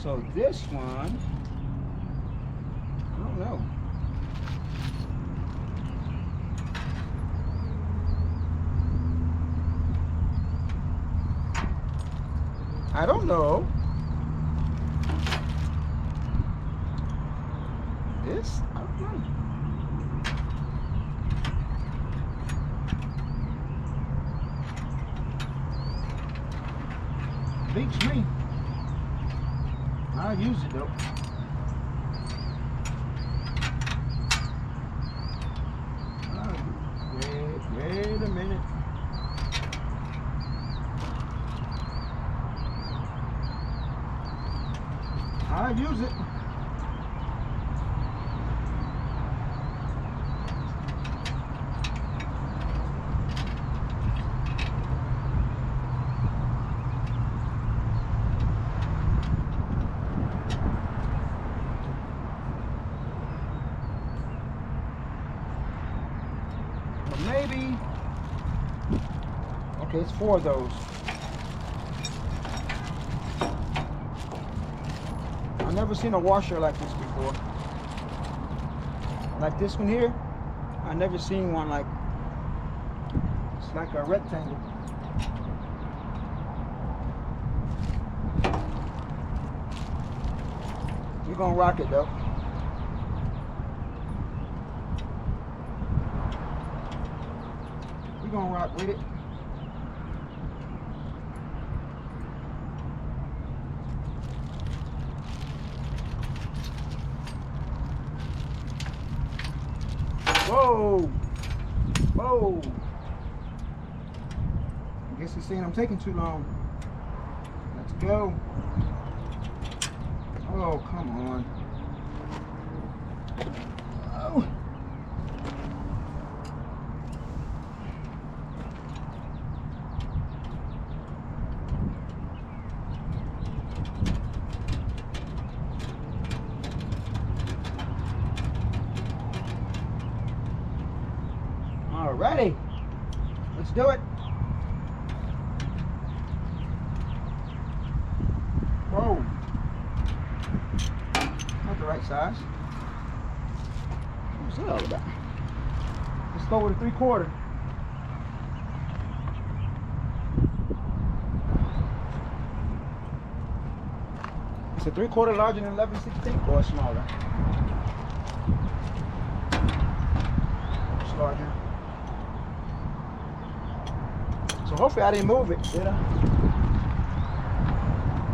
So this one, I don't know. I don't know. This, I don't know. Beats me. I'll use it though. Wait a minute. I'll use it. Maybe, okay, it's 4 of those. I've never seen a washer like this before. Like this one here, I've never seen one like, it's like a rectangle. We're gonna rock it though. Gonna rock with it. Whoa! Whoa! I guess it's saying I'm taking too long. Let's go. Oh, come on. Oh. Alrighty, let's do it. Whoa, not the right size. What's that all about? Let's go with a 3/4. It's a 3/4 larger than 11/16 or smaller. It's larger. So hopefully I didn't move it, did I?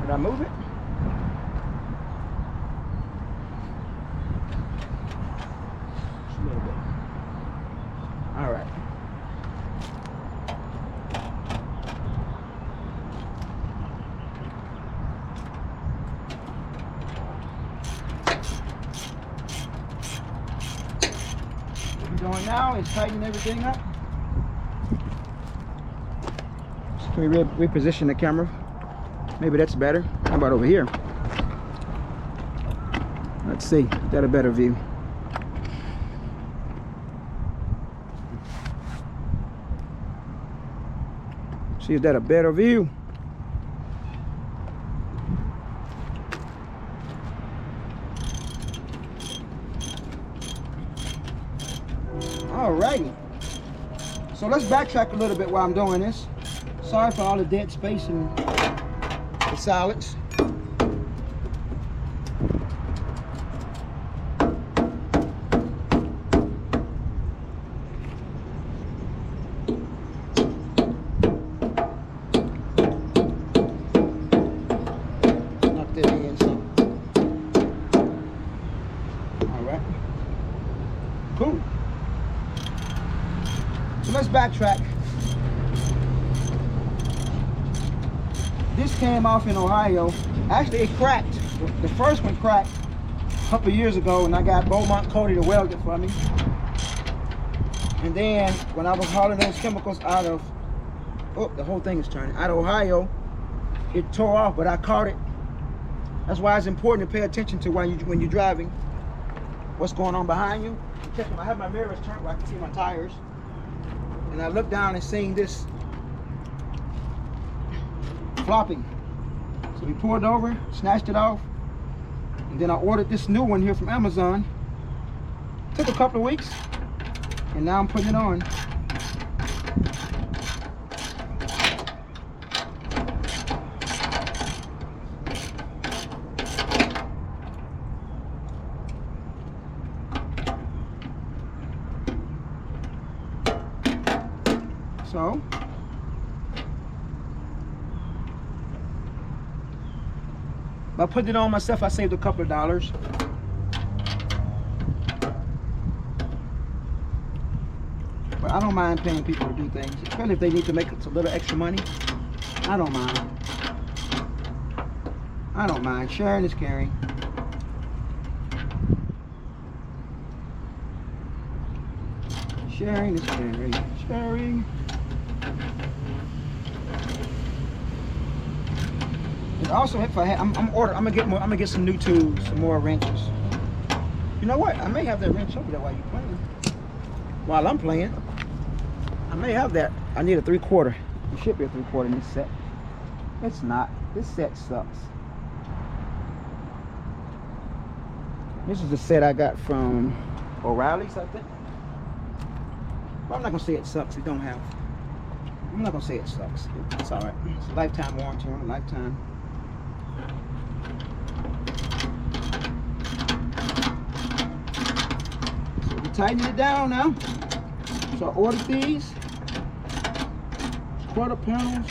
Did I move it? Just a little bit. All right. What we're doing now is tightening everything up. Can we reposition the camera? Maybe that's better. How about over here? Let's see. Is that a better view? See, is that a better view? Alrighty. So let's backtrack a little bit while I'm doing this. Sorry for all the dead space and the silence. Knock that in some. All right. Cool. So let's backtrack. This came off in Ohio. Actually, it cracked. The first one cracked a couple years ago, and I got Beaumont Cody to weld it for me. And then when I was hauling those chemicals out of, oh, the whole thing is turning, out of Ohio, it tore off, but I caught it. That's why it's important to pay attention to when you're driving, what's going on behind you. I have my mirrors turned where I can see my tires. And I looked down and seen this flopping. So we pulled over, snatched it off, And then I ordered this new one here from Amazon. Took a couple of weeks, and now I'm putting it on. So by putting it on myself, I saved a couple of dollars. But I don't mind paying people to do things, especially if they need to make a little extra money. I don't mind. I don't mind. Sharing is caring. Sharing is caring. Sharing. And also, if I had, I'm gonna get some new tools, some more wrenches. You know what? I may have that wrench over there while you're playing. While I'm playing, I may have that. I need a 3/4. It should be a 3/4 in this set. It's not. This set sucks. This is the set I got from O'Reilly's, I think. But I'm not gonna say it sucks. It don't have. I'm not gonna say it sucks. It's all right. It's a lifetime warranty on a lifetime. So we tighten it down now. So I ordered these quarter panels.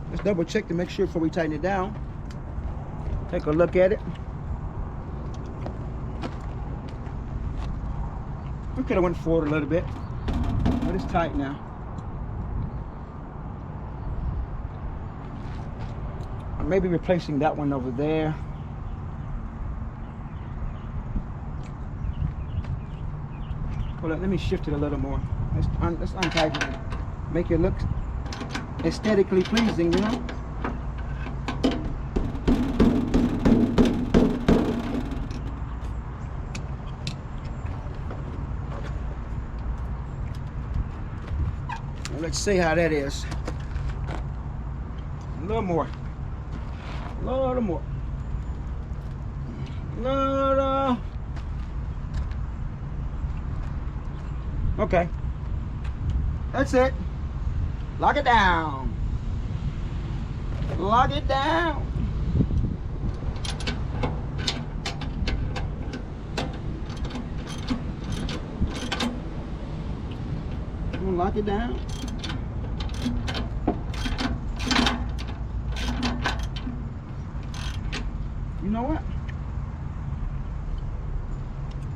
Let's double check to make sure before we tighten it down. Take a look at it. We could have went forward a little bit, but it's tight now. I may be replacing that one over there. Hold on, let me shift it a little more. Let's untighten it. Make it look aesthetically pleasing, you know? Let's see how that is. A little more. A little more. Little. Okay. That's it. Lock it down. Lock it down. Lock it down. You know what?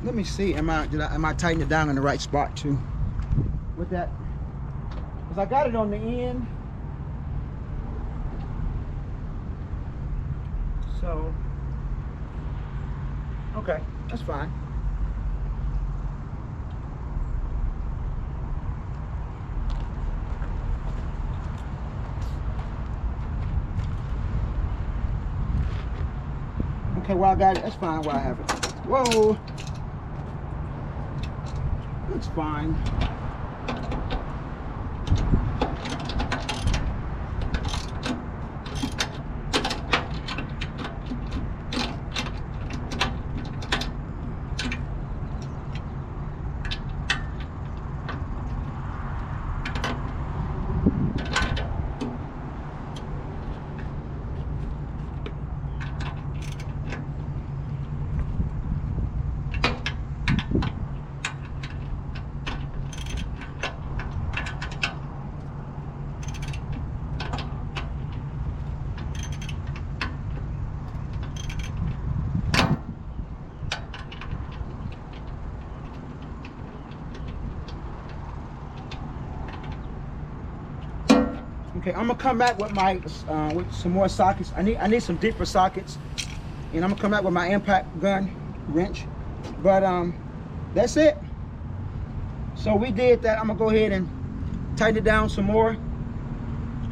Let me see. Am I tightening it down in the right spot too? With that, because I got it on the end. So, okay, that's fine. Okay, well, I got it. That's fine where I have it. Whoa. That's fine. Okay, I'm gonna come back with my with some more sockets. I need some deeper sockets, and I'm gonna come back with my impact gun wrench. But that's it. So we did that. I'm gonna go ahead and tighten it down some more.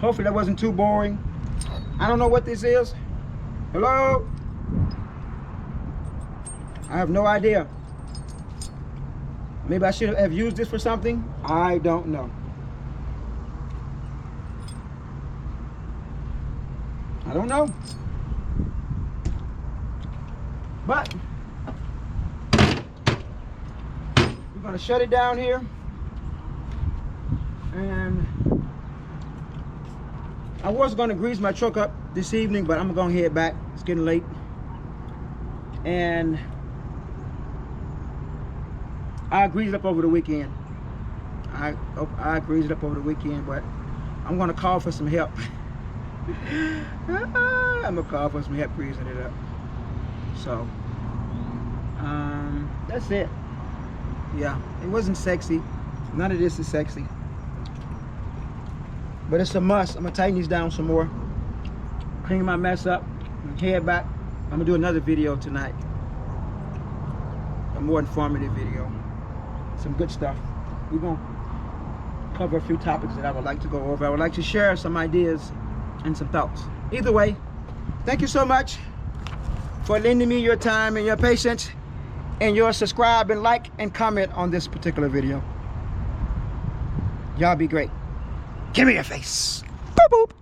Hopefully that wasn't too boring. I don't know what this is. Hello? I have no idea. Maybe I should have used this for something. I don't know. I don't know. But we're gonna shut it down here. And I was gonna grease my truck up this evening, but I'm gonna head back. It's getting late. And I greased it up over the weekend. I greased it up over the weekend, but I'm gonna call for some help. I'm gonna call for some help greasing it up. So that's it. Yeah, it wasn't sexy. None of this is sexy, but it's a must. I'm gonna tighten these down some more, clean my mess up, and head back. I'm gonna do another video tonight, a more informative video, some good stuff. We're gonna cover a few topics that I would like to go over. I would like to share some ideas and some thoughts. Either way, thank you so much for lending me your time and your patience and your subscribe and like and comment on this particular video. Y'all be great. Give me your face. Boop, boop.